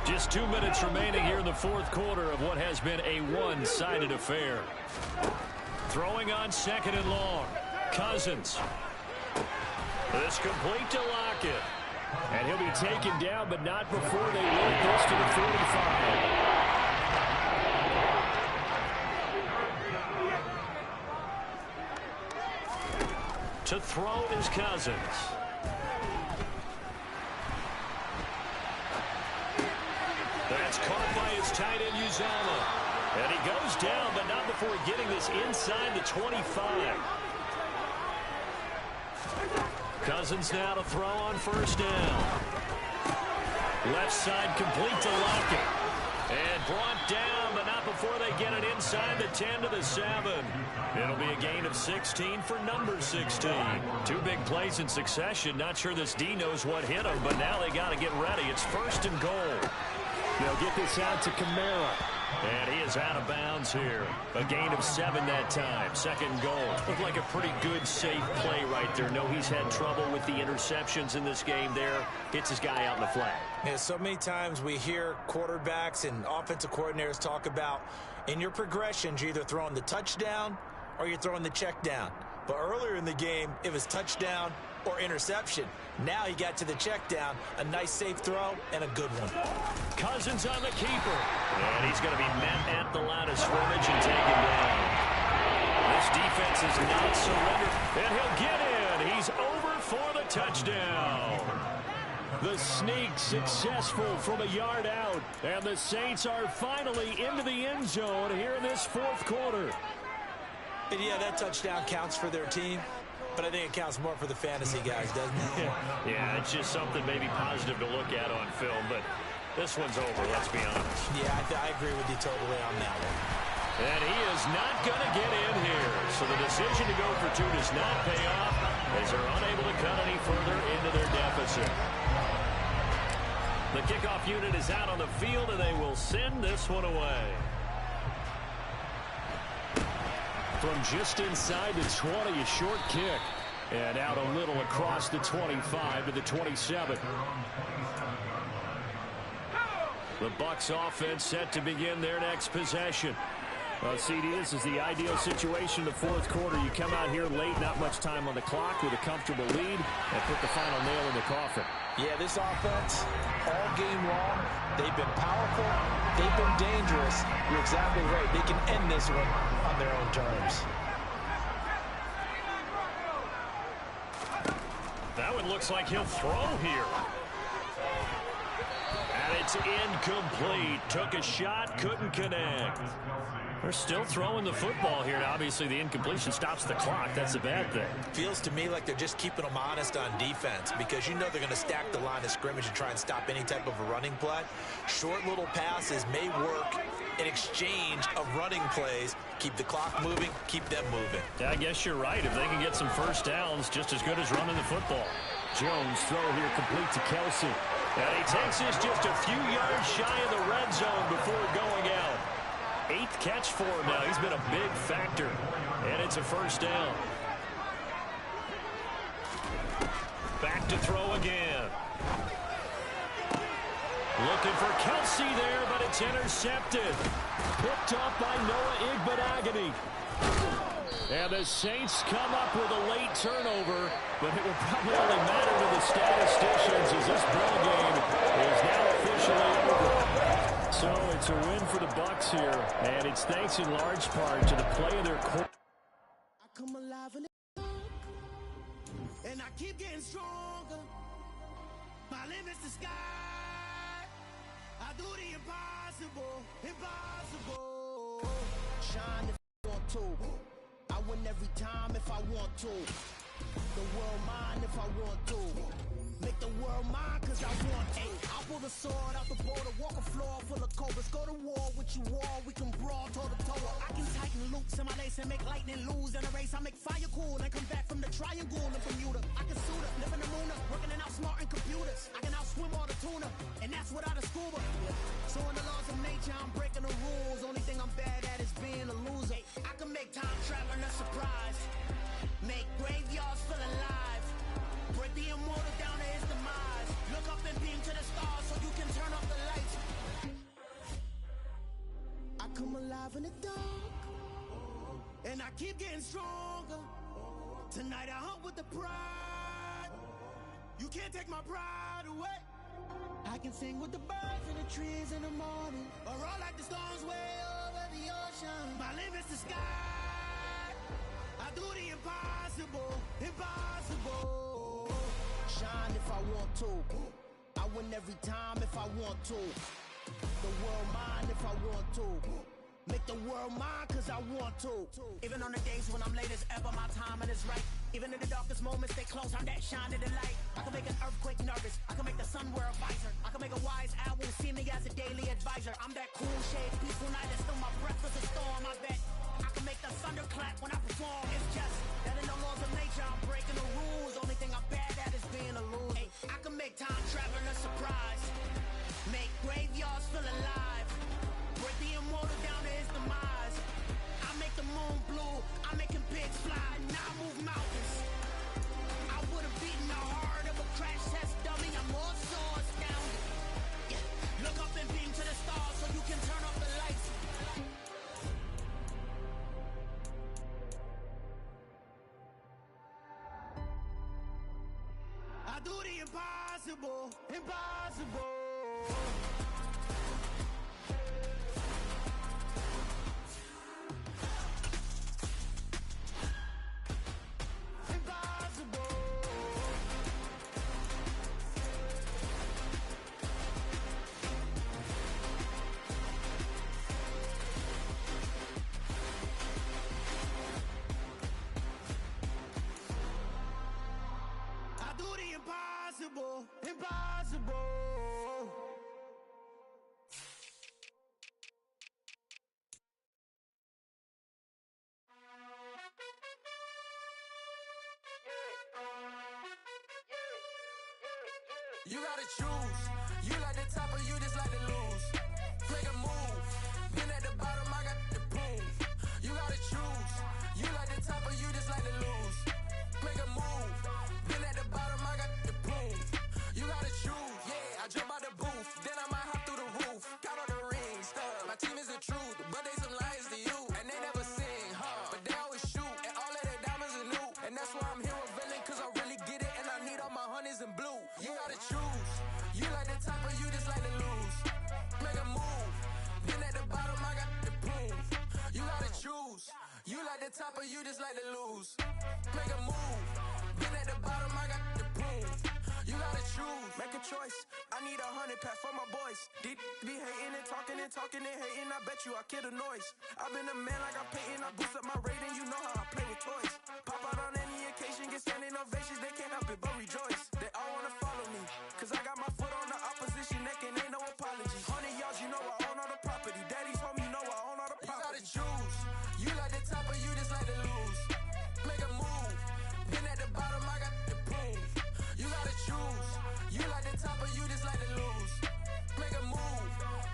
Just 2 minutes remaining here in the fourth quarter of what has been a one-sided affair. Throwing on second and long. Cousins. This complete to Lockett. And he'll be taken down, but not before they work this to the 45. To throw is Cousins. That's caught by his tight end, Uzama. And he goes down, but not before getting this inside the 25. Cousins now to throw on first down. Left side complete to Lockett. And brought down, but not before they get it inside the 10 to the 7. It'll be a gain of 16 for number 16. Two big plays in succession. Not sure this D knows what hit him, but now they got to get ready. It's first and goal. They'll get this out to Kamara. And he is out of bounds here. A gain of 7 that time. Second goal. Looked like a pretty good, safe play right there. No, he's had trouble with the interceptions in this game there. Hits his guy out in the flat. Yeah, so many times we hear quarterbacks and offensive coordinators talk about in your progressions, you're either throwing the touchdown or you're throwing the check down. But earlier in the game, it was touchdown or interception. Now he got to the check down, a nice safe throw, and a good one. Cousins on the keeper. And he's going to be met at the line of scrimmage and taken down. This defense is not surrendered. And he'll get in. He's over for the touchdown. The sneak successful from a yard out. And the Saints are finally into the end zone here in this fourth quarter. And yeah, that touchdown counts for their team. But I think it counts more for the fantasy guys, doesn't it? Yeah, it's just something maybe positive to look at on film, but this one's over, let's be honest. Yeah, I agree with you totally on that one. And he is not going to get in here. So the decision to go for two does not pay off as they're unable to cut any further into their deficit. The kickoff unit is out on the field, and they will send this one away. From just inside the 20, a short kick. And out a little across the 25 to the 27. The Bucs offense set to begin their next possession. Well, CD, this is the ideal situation in the fourth quarter. You come out here late, not much time on the clock with a comfortable lead, and put the final nail in the coffin. Yeah, this offense, all game long, they've been powerful, they've been dangerous. You're exactly right. They can end this one on their own terms. That one looks like he'll throw here. And it's incomplete. Took a shot, couldn't connect. They're still throwing the football here. Now, obviously, the incompletion stops the clock. That's a bad thing. Feels to me like they're just keeping them honest on defense because you know they're going to stack the line of scrimmage and try and stop any type of a running play. Short little passes may work an exchange of running plays. Keep the clock moving, keep them moving. Yeah, I guess you're right. If they can get some first downs, just as good as running the football. Jones throw here complete to Kelsey. And he takes this just a few yards shy of the red zone before going out. 8th catch for him now. He's been a big factor. And it's a first down. Back to throw again. Looking for Kelsey there, but it's intercepted. Picked up by Noah Igbenogany. And the Saints come up with a late turnover, but it will probably only matter to the statisticians as this ball game is now officially over. So it's a win for the Bucs here, and it's thanks in large part to the play of their core. I come alive in the and I keep getting stronger. My limit's the sky. I do the impossible, impossible. Shine if I want to. I win every time if I want to. The world mine if I want to. Make the world mine cause I want to. I'll pull the sword out the border, walk a floor full of cobras. Go to war with you all, we can brawl toe to toe. I can tighten loops in my lace and make lightning lose in a race. I make fire cool and come back from the triangle in Bermuda. I can suit up, live in the moon, working and outsmarting computers. I can outswim all the tuna, and that's without a scuba. So in the laws of nature, I'm breaking the rules. Only thing I'm bad at is being a loser. I can make time traveling a surprise. Make graveyards feel alive. Break the immortal down to his demise. Look up and beam to the stars so you can turn off the lights. I come alive in the dark, and I keep getting stronger. Tonight I hunt with the pride. You can't take my pride away. I can sing with the birds and the trees in the morning, or roll like the storms way over the ocean. My limit's the sky. I do the impossible, impossible. Shine if I want to. I win every time if I want to. The world mine if I want to. Make the world mine cause I want to. Even on the days when I'm late as ever, my timing is right. Even in the darkest moments, stay close, I'm that shine of the light. I can make an earthquake nervous, I can make the sun wear a visor. I can make a wise owl see me as a daily advisor. I'm that cool shade, peaceful night, and still my breath is a storm, I bet. I can make the thunder clap when I perform. It's just that in the laws of nature, I'm breaking the rules. Only thing I'm bad at is being a loser. Hey, I can make time traveling a surprise. Make graveyards feel alive. Break the immortal down to his demise. I make the moon blue. I'm making pigs fly. Now I move mountains. I would have beaten the heart of a crash test dummy. I'm more so astounded. Yeah. Look up and beam to the stars so you can turn off the lights. I do the impossible, impossible. Impossible, impossible. You gotta choose. You like the top or you just like to lose. Make a move. Been at the bottom, I got the proof. You gotta choose. You like the top or you just like to lose. Make a move. Been at the bottom, I got the proof. You gotta choose. Yeah, I jump out the booth. Then I might hop through the roof. Count on the rings. My team is the truth, but they some liars to you. And they never sing, huh? But they always shoot. And all of their diamonds are new. And that's why I'm here revealing, cause I really get it. And I need all my honeys in blue. You gotta choose. You like the top or you just like to lose. Make a move. Been at the bottom, I got the proof. You gotta choose. You like the top or you just like to lose. Make a move. Been at the bottom, I got the proof. You gotta choose. Make a choice. I need 100 pack for my boys. Deep be hating and talking and hating. I bet you I kill the noise. I've been a man like I'm Peyton. I boost up my rating. You know how I play with toys. Pop out on any occasion, get standing ovations. They can't help it but rejoice. They all wanna follow me, cause I got my foot on the opposition neck and ain't no apology. 100 yards, you know I own all the property. Daddy told me just like to lose. Make a move. Been at the bottom, I got the proof. You gotta choose. You like the top or you just like to lose. Make a move.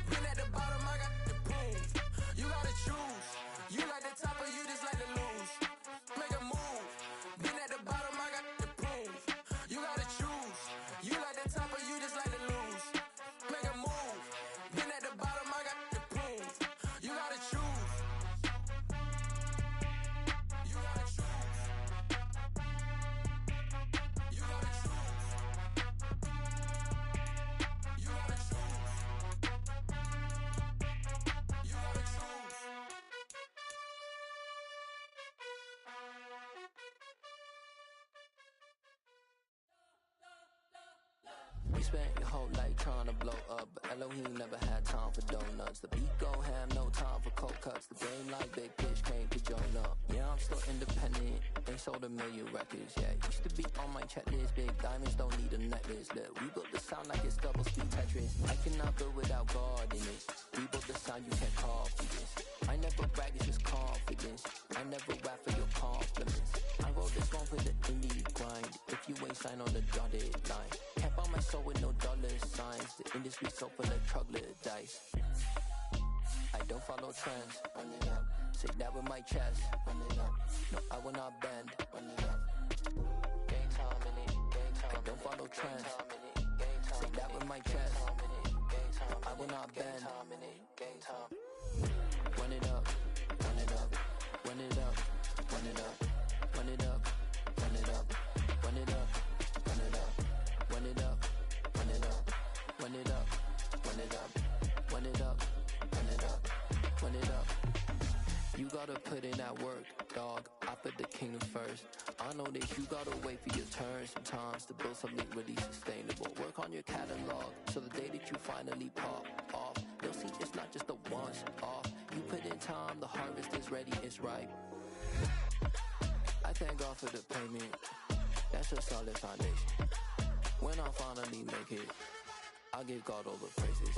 Been at the bottom, I got the proof. You gotta choose. You like the top or you just like to lose. Make a move. Been at the bottom, I got the proof. You gotta choose. You like the top or you just like to lose. Make a move. Been at the bottom, I got the proof. You gotta choose. You gotta choose. You gotta choose. You gotta choose. You gotta choose. You spent your whole life trying to blow up, but Elohim never had time for donuts. The beat go ham, no time for cold cuts. The game like Big Fish came to join up. Yeah, I'm still independent, ain't sold a million records yet. Used to be on my checklist, big diamonds don't need a necklace. Look, we built the sound like it's double speed Tetris. I cannot build without God in it. We built the sound you can't copy this. I never brag, it's just confidence. I never rap for your compliments. I wrote this one for the indie grind. If you ain't signed on the dotted line, can't buy my soul with no dollar signs. The industry so full of troglodytes. I don't follow trends. Run it up. Say that with my chest. Run it up. No, I will not bend. Run it up. Game time in it. Game time. I don't follow trends. Say that with my chest. I will not bend. Game time. Run it up. Run it up. Run it up. Run it up. Run it up. Run it up. Run it up. Run it up. Run it up. Run it up. Run it up. Run it up. Run it up. Run it up. Run it up. You gotta put in that work, dog. I put the kingdom first. I know that you gotta wait for your turn sometimes to build something really sustainable. Work on your catalog so the day that you finally pop off, you'll see it's not just a once off. You put in time, the harvest is ready, it's ripe. I thank God for the payment. That's a solid foundation. When I finally make it, I'll give God all the praises.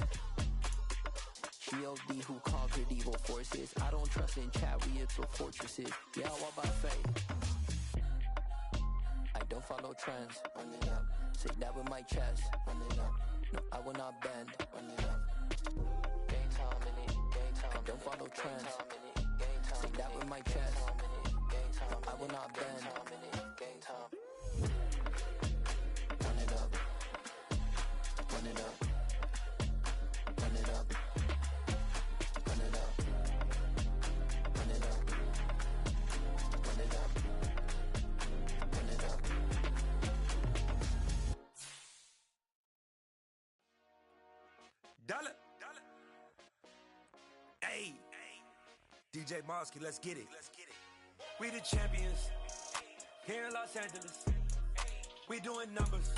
G.O.D. who conquered evil forces. I don't trust in chariots or fortresses. Yeah, I walk by faith. I don't follow trends. Run it up. Say that with my chest. Run it up. No, I will not bend. Run it up. Game time in it. Game time. I don't follow trends. Say that with my chest. I will not bend. Game time. Run it up. Run it up. Run it up. Run it up. Run it up. Run it up. Run it up. Dollar. Hey. DJ Mosky, let's get it. We the champions. Here in Los Angeles. We doing numbers.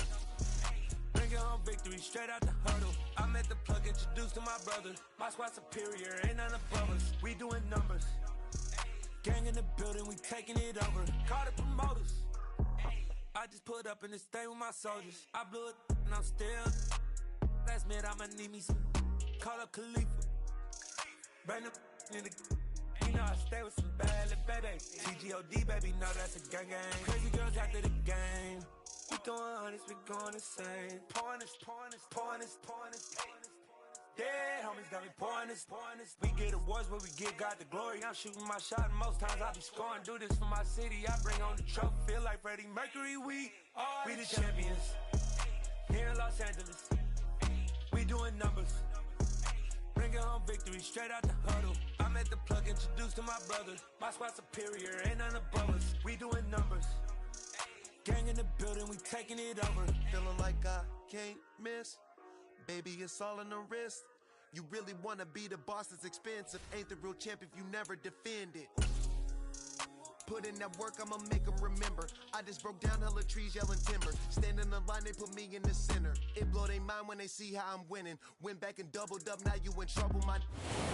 Bringing home victory straight out the hurdle. I met the plug, introduced to my brother. My squad superior, ain't none above us. We doing numbers. Gang in the building, we taking it over. Call the promoters. I just put up in this thing with my soldiers. I blew it and I'm still. Last minute, I'ma need me some. Call up Khalifa. Bring the in the. You know I stay with some bad little baby. TGOD, baby, know that's a gang gang. Crazy girls after the game. We throwing hundreds, we going insane. Pouring this. Yeah, homies got me pouring this. We get awards, but we give God the glory. I'm shooting my shot, and most times I be scoring. Do this for my city, I bring on the trophy. Feel like Freddie Mercury, we the champions. Here in Los Angeles, we doing numbers. Bringing home victory straight out the huddle. I met the plug, introduced to my brother. My squad superior, ain't none above us. We doing numbers. Gang in the building, we taking it over. Feeling like I can't miss. Baby, it's all in the wrist. You really wanna be the boss, it's expensive. Ain't the real champ if you never defend it. Put in that work, I'ma make them remember. I just broke down hella trees, yelling timber. Standing in the line, they put me in the center. It blow their mind when they see how I'm winning. Went back and doubled up, now you in trouble, my...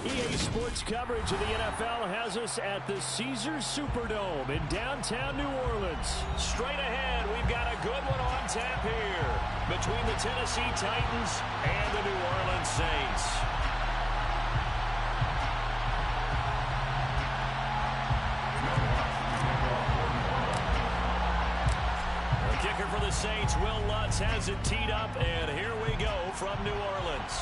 EA Sports coverage of the NFL has us at the Caesars Superdome in downtown New Orleans. Straight ahead, we've got a good one on tap here between the Tennessee Titans and the New Orleans Saints. the Saints. Will Lutz has it teed up, and here we go from New Orleans.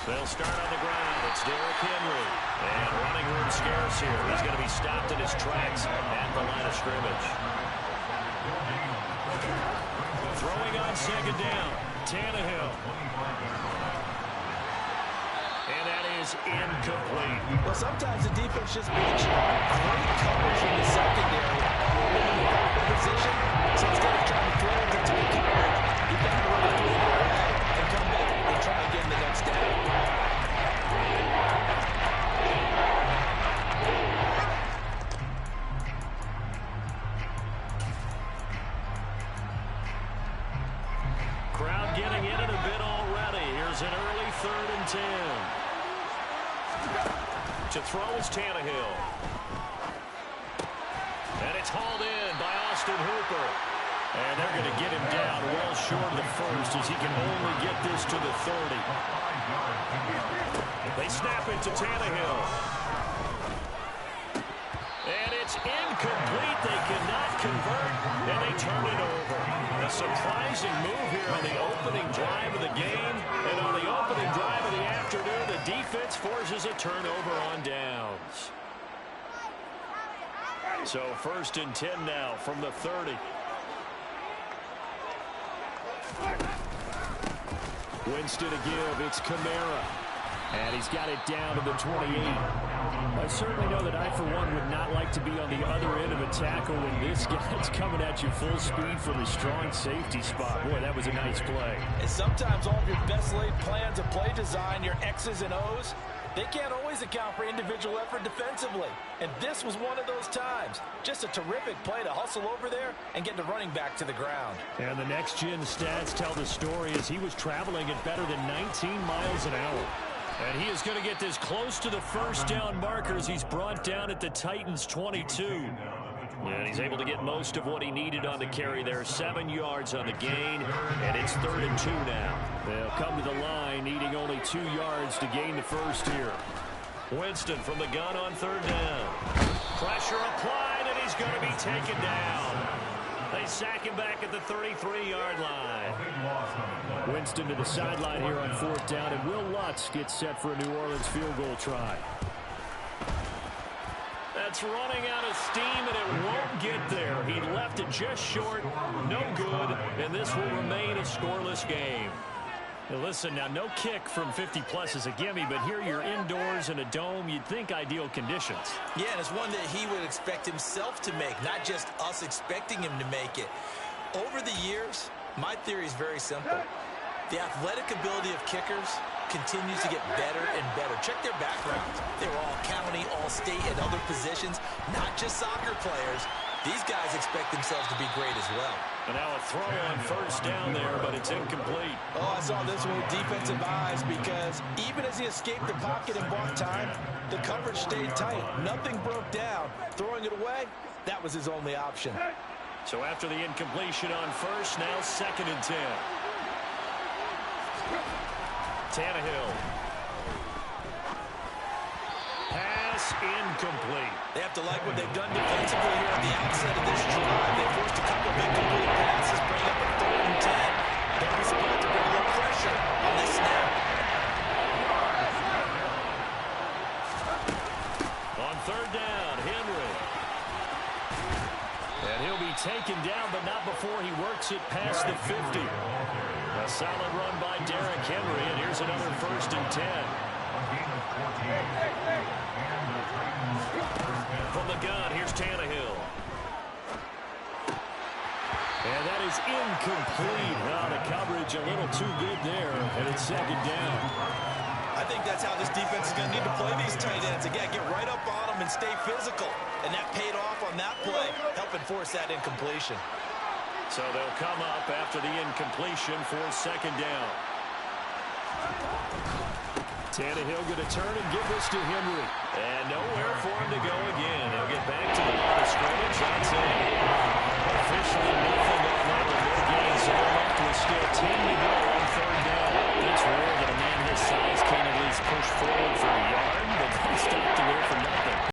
They'll start on the ground. It's Derrick Henry. And running room scarce here. He's going to be stopped in his tracks at the line of scrimmage. Throwing on second down. Tannehill. And that is incomplete. Well, sometimes the defense just beats you. Great coverage from the secondary. In the open position. So instead of trying to throw into tight coverage, you found a way to throw it away and come back and try again the next down. Crowd getting in it a bit already. Here's an early 3rd and 10. To throw is Tannehill. And it's hauled in by Austin Hooper. And they're going to get him down well short of the first as he can only get this to the 30. They snap it to Tannehill. And it's incomplete. They cannot convert, and they turn it over. A surprising move here on the opening drive of the game. And on the opening drive of the afternoon, the defense forces a turnover on downs. So 1st and 10 now from the 30. Winston to give. It's Kamara. And he's got it down to the 28. I certainly know that I, for one, would not like to be on the other end of a tackle when this guy's coming at you full speed from a strong safety spot. Boy, that was a nice play. And sometimes all of your best laid plans of play design, your X's and O's, they can't always account for individual effort defensively. And this was one of those times. Just a terrific play to hustle over there and get the running back to the ground. And the next-gen stats tell the story as he was traveling at better than 19 miles an hour. And he is going to get this close to the first down markers. He's brought down at the Titans' 22. And he's able to get most of what he needed on the carry there. 7 yards on the gain, and it's 3rd and 2 now. They'll come to the line, needing only 2 yards to gain the first here. Winston from the gun on 3rd down. Pressure applied, and he's going to be taken down. They sack him back at the 33-yard line. Winston to the sideline here on 4th down, and Will Lutz gets set for a New Orleans field goal try. That's running out of steam, and it won't get there. He left it just short, no good, and this will remain a scoreless game. Now listen, now no kick from 50-plus is a gimme, but here you're indoors in a dome. You'd think ideal conditions. Yeah, and it's one that he would expect himself to make, not just us expecting him to make it. Over the years, my theory is very simple. The athletic ability of kickers continues to get better and better. Check their backgrounds. They were all county, all state, and other positions, not just soccer players. These guys expect themselves to be great as well. And now a throw on 1st down there, but it's incomplete. Oh, I saw this one with defensive eyes because even as he escaped the pocket and bought time, the coverage stayed tight. Nothing broke down. Throwing it away, that was his only option. So after the incompletion on 1st, now 2nd and 10. Tannehill. Pass incomplete. They have to like what they've done defensively here on the outset of this drive. They forced a couple of incomplete passes, bring up a 3rd and 10. Don't be surprised to bring a little pressure on this snap. On 3rd down, Henry. And he'll be taken down, but not before he works it past the 50. A solid run by Derrick Henry, and here's another 1st and 10. From the gun, here's Tannehill. And that is incomplete. Well, the coverage a little too good there, and it's 2nd down. I think that's how this defense is going to need to play these tight ends. Again, get right up on them and stay physical. And that paid off on that play, helping force that incompletion. So they'll come up after the incompletion for second down. Tannehill going to turn and give this to Henry. And nowhere for him to go again. He'll get back to the line of scrimmage. That's it. Officially nothing on that with no gain. So they're left with still 10 to go on third down. It's rare that a man this size